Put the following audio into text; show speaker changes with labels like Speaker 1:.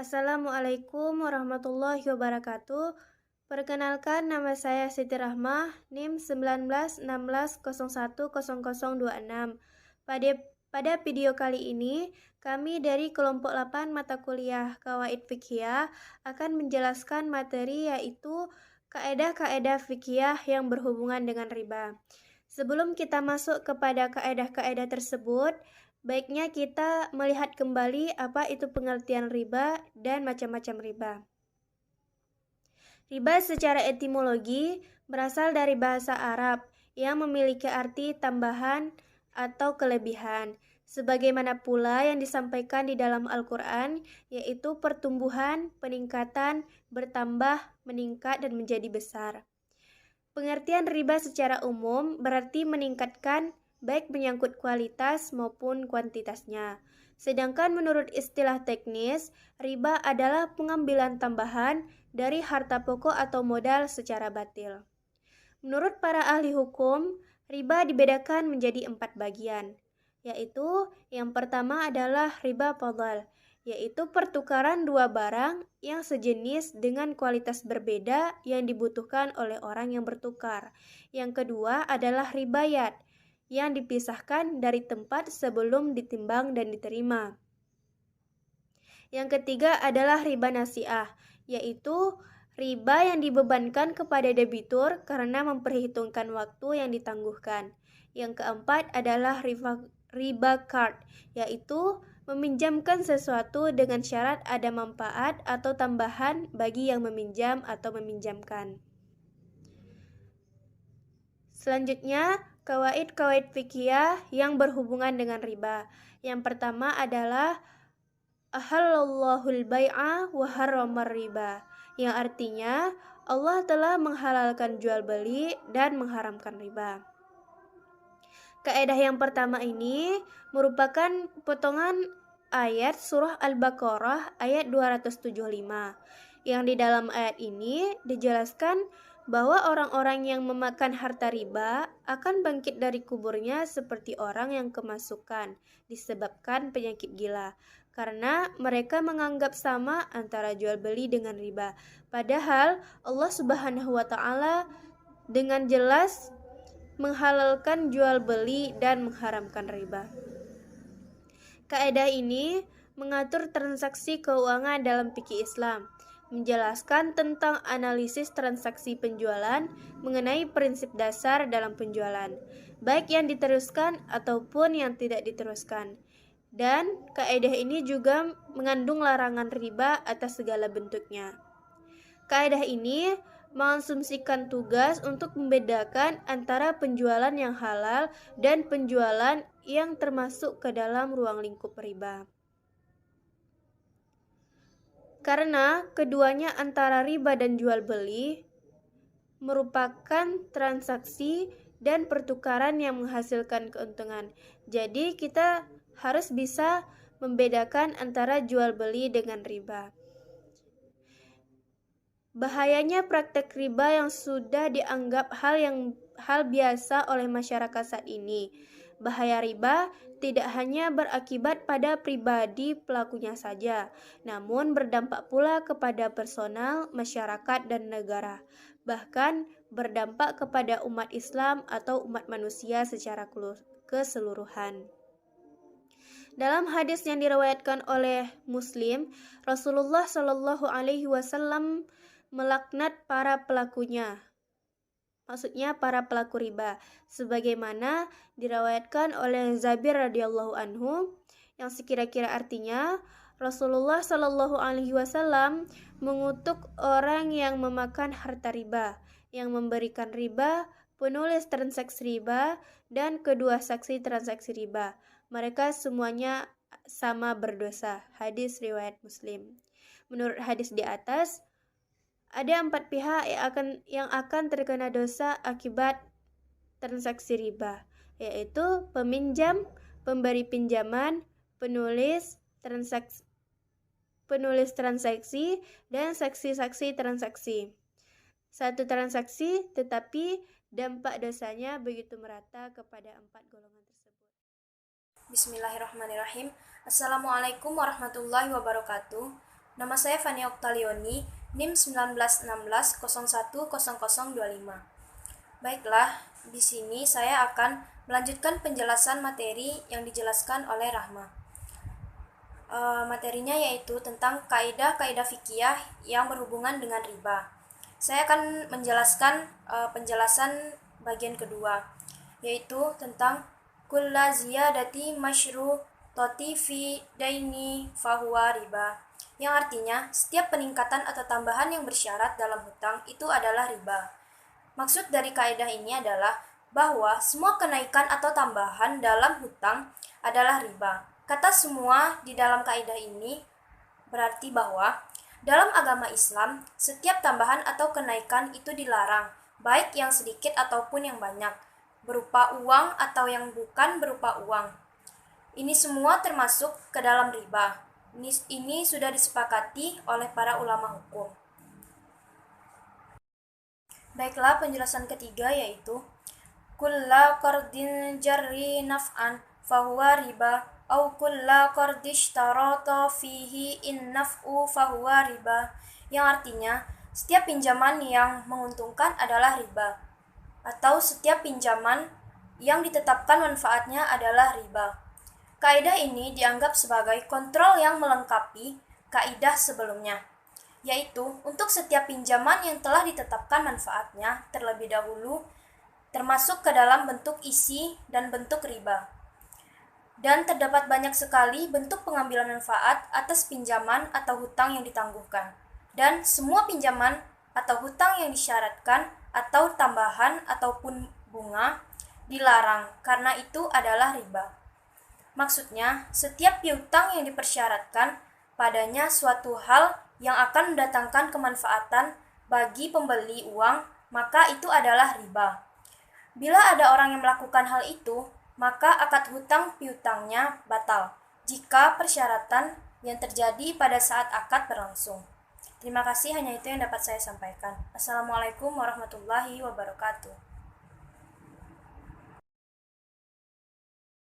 Speaker 1: Assalamualaikum warahmatullahi wabarakatuh. Perkenalkan, nama saya Siti Rahmah, NIM 1916010026. Pada video kali ini, kami dari kelompok 8 mata kuliah Qawaid Fiqhiyah akan menjelaskan materi yaitu kaedah-kaedah fikih yang berhubungan dengan riba. Sebelum kita masuk kepada kaedah-kaedah tersebut, baiknya kita melihat kembali apa itu pengertian riba dan macam-macam riba. Riba secara etimologi berasal dari bahasa Arab yang memiliki arti tambahan atau kelebihan, sebagaimana pula yang disampaikan di dalam Al-Quran, yaitu pertumbuhan, peningkatan, bertambah, meningkat, dan menjadi besar. Pengertian riba secara umum berarti meningkatkan baik menyangkut kualitas maupun kuantitasnya. Sedangkan menurut istilah teknis, riba adalah pengambilan tambahan dari harta pokok atau modal secara batil. Menurut para ahli hukum, riba dibedakan menjadi 4 bagian, yaitu yang pertama adalah riba fadl, yaitu pertukaran dua barang yang sejenis dengan kualitas berbeda yang dibutuhkan oleh orang yang bertukar. Yang kedua adalah ribayat, yang dipisahkan dari tempat sebelum ditimbang dan diterima. Yang ketiga adalah riba nasiah, yaitu riba yang dibebankan kepada debitur karena memperhitungkan waktu yang ditangguhkan. Yang keempat adalah riba card, yaitu meminjamkan sesuatu dengan syarat ada manfaat atau tambahan bagi yang meminjam atau meminjamkan. Selanjutnya, kawaid fikih yang berhubungan dengan riba. Yang pertama adalah ahallallahul bai'a wa harramar riba, yang artinya Allah telah menghalalkan jual beli dan mengharamkan riba. Kaedah yang pertama ini merupakan potongan ayat surah Al-Baqarah ayat 275. Yang di dalam ayat ini dijelaskan bahwa orang-orang yang memakan harta riba akan bangkit dari kuburnya seperti orang yang kemasukan disebabkan penyakit gila, karena mereka menganggap sama antara jual beli dengan riba. Padahal Allah Subhanahu wa Ta'ala dengan jelas menghalalkan jual beli dan mengharamkan riba. Kaedah ini mengatur transaksi keuangan dalam fikih Islam, menjelaskan tentang analisis transaksi penjualan mengenai prinsip dasar dalam penjualan, baik yang diteruskan ataupun yang tidak diteruskan. Dan kaedah ini juga mengandung larangan riba atas segala bentuknya. Kaedah ini mengasumsikan tugas untuk membedakan antara penjualan yang halal dan penjualan yang termasuk ke dalam ruang lingkup riba. Karena keduanya antara riba dan jual beli merupakan transaksi dan pertukaran yang menghasilkan keuntungan. Jadi kita harus bisa membedakan antara jual beli dengan riba. Bahayanya praktek riba yang sudah dianggap hal biasa oleh masyarakat saat ini. Bahaya riba tidak hanya berakibat pada pribadi pelakunya saja, namun berdampak pula kepada personal, masyarakat, dan negara. Bahkan berdampak kepada umat Islam atau umat manusia secara keseluruhan. Dalam hadis yang diriwayatkan oleh Muslim, Rasulullah Shallallahu Alaihi Wasallam melaknat para pelakunya, maksudnya para pelaku riba, sebagaimana diriwayatkan oleh Jabir radhiyallahu anhu, yang sekira-kira artinya Rasulullah Shallallahu Alaihi Wasallam mengutuk orang yang memakan harta riba, yang memberikan riba, penulis transaksi riba, dan kedua saksi transaksi riba. Mereka semuanya sama berdosa. Hadis riwayat Muslim. Menurut hadis di atas, ada 4 pihak yang akan terkena dosa akibat transaksi riba, yaitu peminjam, pemberi pinjaman, penulis transaksi, dan saksi-saksi transaksi. Satu transaksi, tetapi dampak dosanya begitu merata kepada 4 golongan tersebut.
Speaker 2: Bismillahirrahmanirrahim. Assalamualaikum warahmatullahi wabarakatuh. Nama saya Fania Oktalioni, NIM 1916010025. Baiklah, di sini saya akan melanjutkan penjelasan materi yang dijelaskan oleh Rahma. Materinya yaitu tentang kaidah-kaidah fikih yang berhubungan dengan riba. Saya akan menjelaskan penjelasan bagian kedua, yaitu tentang kulla ziyadati masyrutati fi daini fahuwa riba, yang artinya setiap peningkatan atau tambahan yang bersyarat dalam hutang itu adalah riba. Maksud dari kaidah ini adalah bahwa semua kenaikan atau tambahan dalam hutang adalah riba. Kata semua di dalam kaidah ini berarti bahwa dalam agama Islam, setiap tambahan atau kenaikan itu dilarang, baik yang sedikit ataupun yang banyak, berupa uang atau yang bukan berupa uang. Ini semua termasuk ke dalam riba. Ini sudah disepakati oleh para ulama hukum. Baiklah, penjelasan ketiga yaitu kulla qardin jarri naf'an fahuwa riba au kulla qardishtarata fihi in naf'u fahuwa riba, yang artinya setiap pinjaman yang menguntungkan adalah riba, atau setiap pinjaman yang ditetapkan manfaatnya adalah riba. Kaidah ini dianggap sebagai kontrol yang melengkapi kaidah sebelumnya, yaitu untuk setiap pinjaman yang telah ditetapkan manfaatnya terlebih dahulu, termasuk ke dalam bentuk isi dan bentuk riba. Dan terdapat banyak sekali bentuk pengambilan manfaat atas pinjaman atau hutang yang ditangguhkan. Dan semua pinjaman atau hutang yang disyaratkan atau tambahan ataupun bunga dilarang, karena itu adalah riba. Maksudnya, setiap piutang yang dipersyaratkan padanya suatu hal yang akan mendatangkan kemanfaatan bagi pembeli uang, maka itu adalah riba. Bila ada orang yang melakukan hal itu, maka akad hutang piutangnya batal jika persyaratan yang terjadi pada saat akad berlangsung. Terima kasih, hanya itu yang dapat saya sampaikan. Assalamualaikum warahmatullahi wabarakatuh.